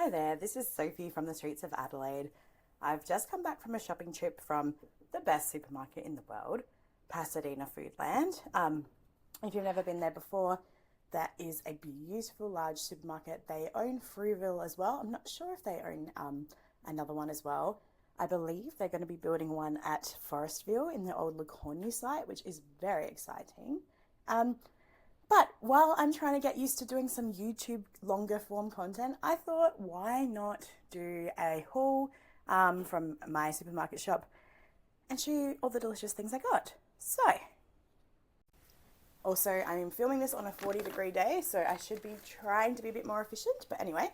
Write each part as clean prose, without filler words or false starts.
Hi there, this is Sophie from the streets of Adelaide. I've just come back from a shopping trip from the best supermarket in the world, Pasadena Foodland. If you've never been there before, that is a beautiful large supermarket. They own Fruiville as well. I'm not sure if they own another one as well. I believe they're going to be building one at Forestville in the old Lacornu site, which is very exciting. Um, but while I'm trying to get used to doing some YouTube longer form content, I thought, why not do a haul from my supermarket shop and show you all the delicious things I got. So, also, I'm filming this on a 40-degree day, so I should be trying to be a bit more efficient. But anyway,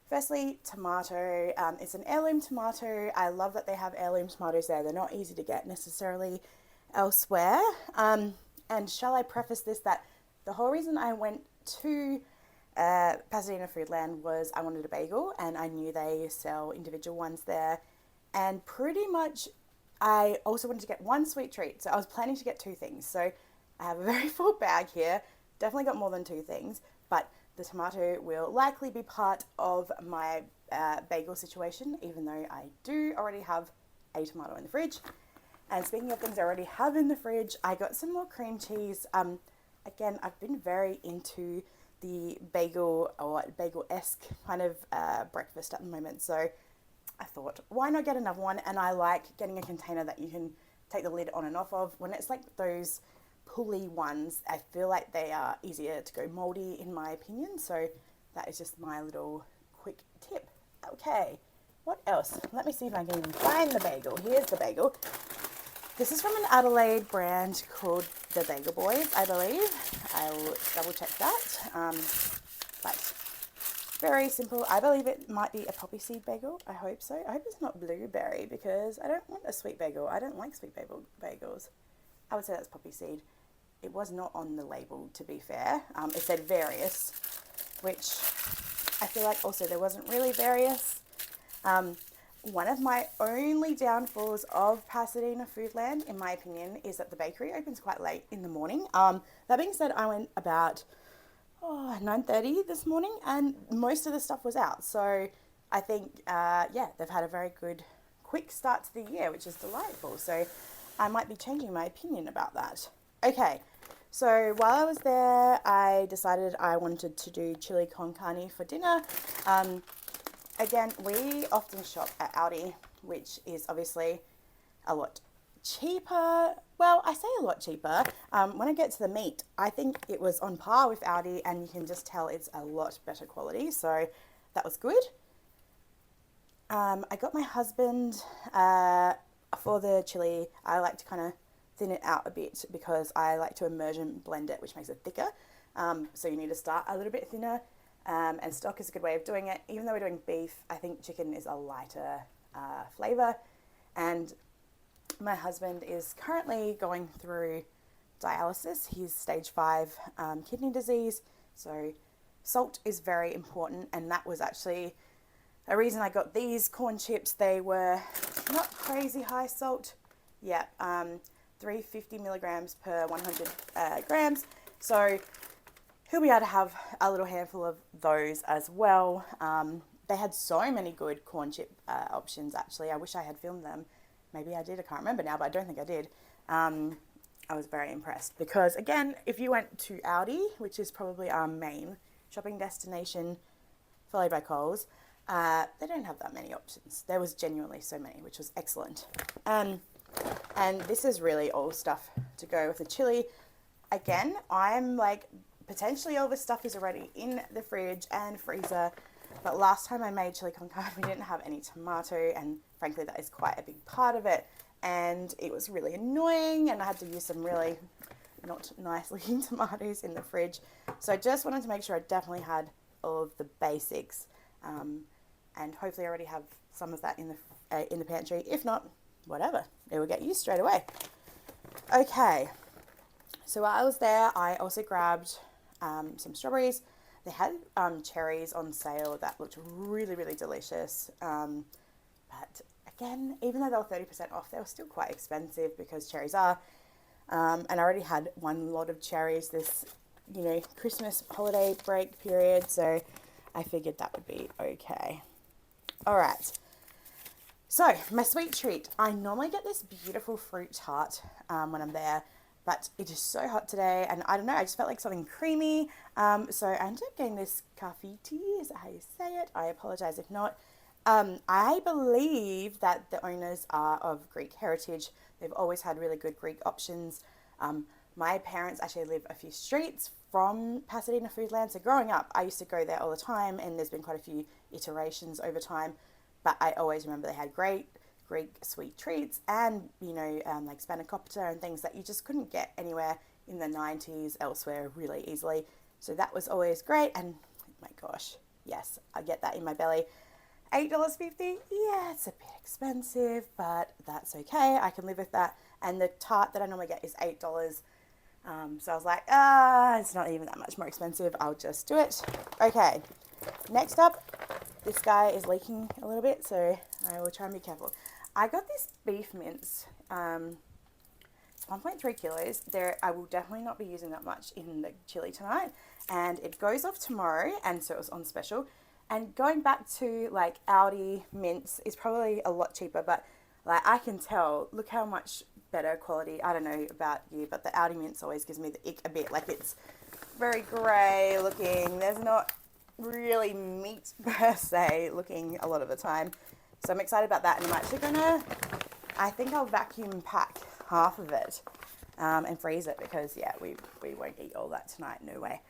firstly, tomato. It's an heirloom tomato. I love that they have heirloom tomatoes there. They're not easy to get necessarily elsewhere. And shall I preface this that the whole reason I went to Pasadena Foodland was I wanted a bagel, and I knew they sell individual ones there. And pretty much I also wanted to get one sweet treat. So I was planning to get two things. So I have a very full bag here. Definitely got more than two things, but the tomato will likely be part of my bagel situation, even though I do already have a tomato in the fridge. And speaking of things I already have in the fridge, I got some more cream cheese. Again, I've been very into the bagel or bagel-esque kind of breakfast at the moment. So I thought, why not get another one? And I like getting a container that you can take the lid on and off of. When it's like those pulley ones, I feel like they are easier to go moldy in my opinion. So that is just my little quick tip. Okay, what else? Let me see if I can even find the bagel. Here's the bagel. This is from an Adelaide brand called the Bagel Boys, I believe. I'll double check that. But very simple. I believe it might be a poppy seed bagel. I hope so. I hope it's not blueberry because I don't want a sweet bagel. I don't like sweet bagels. I would say that's poppy seed. It was not on the label, to be fair. It said various, which I feel like also there wasn't really various. One of my only downfalls of Pasadena Foodland, in my opinion, is that the bakery opens quite late in the morning. That being said, I went about 9:30 this morning and most of the stuff was out. So I think, they've had a very good, quick start to the year, which is delightful. So I might be changing my opinion about that. Okay, so while I was there, I decided I wanted to do chili con carne for dinner. Again, we often shop at Aldi, which is obviously a lot cheaper. Well, I say a lot cheaper. When I get to the meat, I think it was on par with Aldi, and you can just tell it's a lot better quality. So that was good. I got my husband for the chili. I like to kind of thin it out a bit because I like to immersion blend it, which makes it thicker. So you need to start a little bit thinner. And stock is a good way of doing it. Even though we're doing beef, I think chicken is a lighter flavour. And my husband is currently going through dialysis. He's stage 5 kidney disease. So salt is very important. And that was actually a reason I got these corn chips. They were not crazy high salt. Yeah, 350 milligrams per 100 grams. So he'll be able to have a little handful of those as well. They had so many good corn chip options, actually. I wish I had filmed them. Maybe I did. I can't remember now, but I don't think I did. I was very impressed because, again, if you went to Aldi, which is probably our main shopping destination, followed by Coles, they don't have that many options. There was genuinely so many, which was excellent. And this is really all stuff to go with the chili. Again, I'm like, potentially all this stuff is already in the fridge and freezer, but last time I made chili con carne, we didn't have any tomato, and frankly that is quite a big part of it, and it was really annoying, and I had to use some really not nice looking tomatoes in the fridge. So I just wanted to make sure I definitely had all of the basics, and hopefully I already have some of that in the pantry. If not, whatever, it will get used straight away. Okay, so while I was there, I also grabbed some strawberries. They had cherries on sale that looked really, really delicious. But again, even though they were 30% off, they were still quite expensive because cherries are. And I already had one lot of cherries this, Christmas holiday break period. So I figured that would be okay. All right. So my sweet treat, I normally get this beautiful fruit tart when I'm there, but it is so hot today, and I don't know, I just felt like something creamy. So I ended up getting this confetti, is that how you say it? I apologize if not. I believe that the owners are of Greek heritage. They've always had really good Greek options. My parents actually live a few streets from Pasadena Foodland. So growing up, I used to go there all the time, and there's been quite a few iterations over time. But I always remember they had great Greek sweet treats and, like spanakopita and things that you just couldn't get anywhere in the 90s elsewhere really easily. So that was always great. And my gosh, yes, I get that in my belly. $8.50, yeah, it's a bit expensive, but that's okay. I can live with that. And the tart that I normally get is $8. So I was like, it's not even that much more expensive. I'll just do it. Okay, next up, this guy is leaking a little bit, so I will try and be careful. I got this beef mince. It's 1.3 kilos. I will definitely not be using that much in the chili tonight. And it goes off tomorrow, and so it was on special. And going back to like Aldi mince is probably a lot cheaper, but like I can tell, look how much better quality. I don't know about you, but the Aldi mince always gives me the ick a bit. Like it's very grey looking. There's not really meat per se looking a lot of the time. So I'm excited about that, and I'm actually I think I'll vacuum pack half of it and freeze it because yeah, we won't eat all that tonight, no way.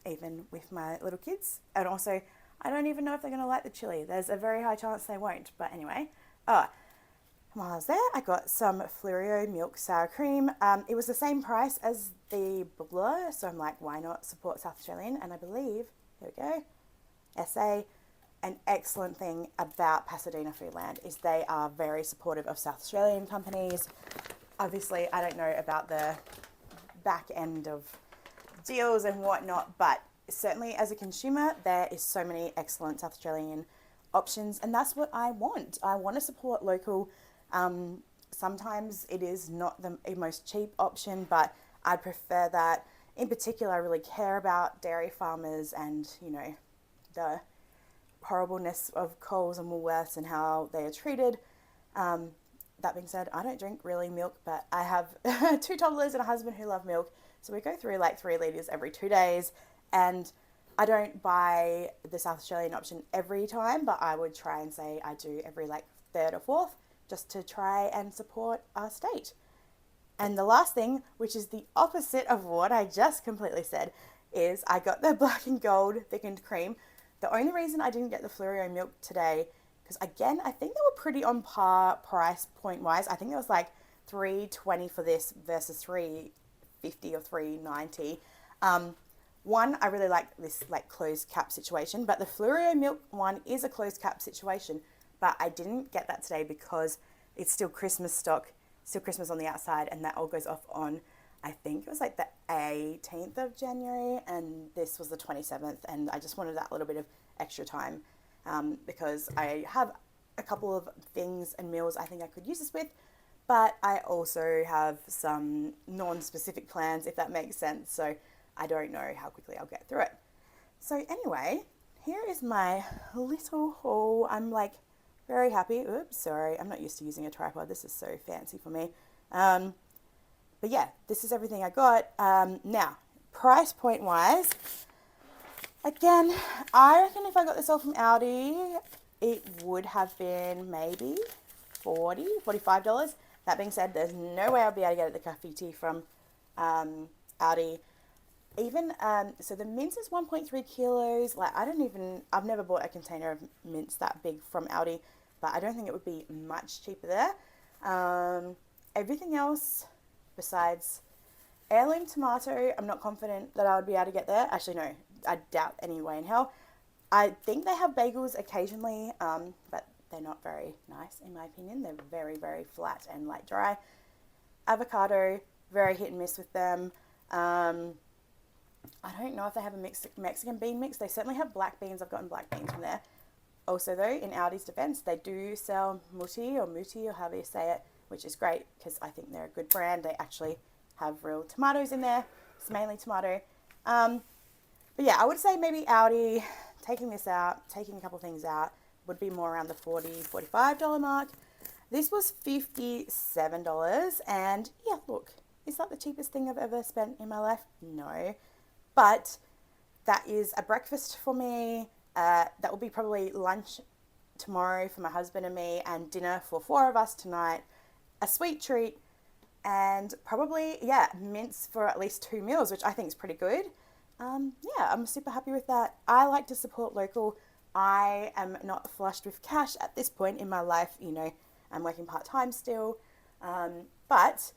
Even with my little kids. And also, I don't even know if they're going to like the chili. There's a very high chance they won't. But anyway, while I was there, I got some Fleurieu milk sour cream. It was the same price as the Bleu, so I'm like, why not support South Australian? And I believe, here we go, SA, an excellent thing about Pasadena Foodland is they are very supportive of South Australian companies. Obviously, I don't know about the back end of deals and whatnot, but certainly as a consumer, there is so many excellent South Australian options, and that's what I want. I want to support local. Sometimes it is not the most cheap option, but I prefer that. In particular, I really care about dairy farmers and, the horribleness of Coles and Woolworths and how they are treated. That being said, I don't drink really milk, but I have 2 toddlers and a husband who love milk. So we go through like 3 litres every 2 days, and I don't buy the South Australian option every time, but I would try and say I do every like 3rd or 4th just to try and support our state. And the last thing, which is the opposite of what I just completely said, is I got the black and gold thickened cream. The only reason I didn't get the Fleurieu milk today, because again, I think they were pretty on par price point wise. I think it was like $3.20 for this versus $3.50 or $3.90. One, I really like this like closed cap situation, but the Fleurieu milk one is a closed cap situation, but I didn't get that today because it's still Christmas stock, still Christmas on the outside, and that all goes off on, I think it was like the 18th of January, and this was the 27th, and I just wanted that little bit of extra time because I have a couple of things and meals I think I could use this with, but I also have some non-specific plans, if that makes sense, so I don't know how quickly I'll get through it. So anyway, here is my little haul. I'm like very happy. Oops, sorry, I'm not used to using a tripod. This is so fancy for me. But yeah, this is everything I got. Now, price point wise, again, I reckon if I got this all from Aldi, it would have been maybe $45. That being said, there's no way I'll be able to get the coffee tea from Aldi. Even, so the mince is 1.3 kilos. Like, I've never bought a container of mince that big from Aldi, but I don't think it would be much cheaper there. Everything else besides heirloom tomato, I'm not confident that I would be able to get there. Actually, no, I doubt any way in hell. I think they have bagels occasionally, but they're not very nice in my opinion. They're very, very flat and like dry. Avocado, very hit and miss with them. I don't know if they have a Mexican bean mix. They certainly have black beans. I've gotten black beans from there. Also though, in Aldi's defense, they do sell muti or however you say it, which is great because I think they're a good brand. They actually have real tomatoes in there. It's mainly tomato. But But yeah, I would say maybe Audi, taking this out, taking a couple things out, would be more around the $40, $45 mark. This was $57. And yeah, look, is that the cheapest thing I've ever spent in my life? No. But that is a breakfast for me. That will be probably lunch tomorrow for my husband and me, and dinner for four of us tonight. A sweet treat, and probably, yeah, mince for at least 2 meals, which I think is pretty good. Yeah, I'm super happy with that. I like to support local. I am not flushed with cash at this point in my life. You know, I'm working part time still, but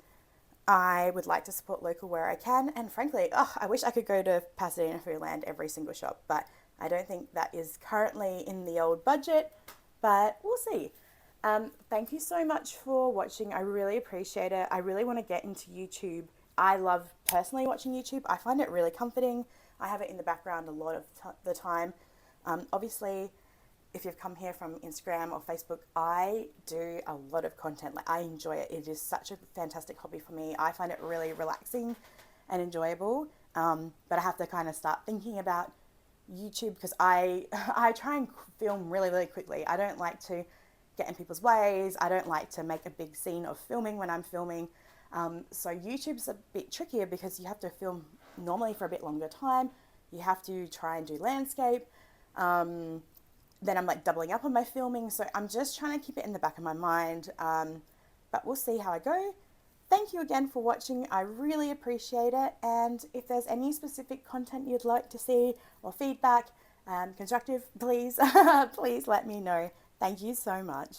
I would like to support local where I can. And frankly, I wish I could go to Pasadena Foodland every single shop, but I don't think that is currently in the old budget, but we'll see. Thank you so much for watching. I really appreciate it. I really want to get into YouTube. I love personally watching YouTube. I find it really comforting. I have it in the background a lot of the time. Obviously, if you've come here from Instagram or Facebook, I do a lot of content. Like, I enjoy it. It is such a fantastic hobby for me. I find it really relaxing and enjoyable. But I have to kind of start thinking about YouTube because I try and film really, really quickly. I don't like to get in people's ways. I don't like to make a big scene of filming when I'm filming. So YouTube's a bit trickier because you have to film normally for a bit longer time. You have to try and do landscape. Then I'm like doubling up on my filming. So I'm just trying to keep it in the back of my mind. But we'll see how I go. Thank you again for watching. I really appreciate it. And if there's any specific content you'd like to see or feedback, constructive, please, please let me know. Thank you so much.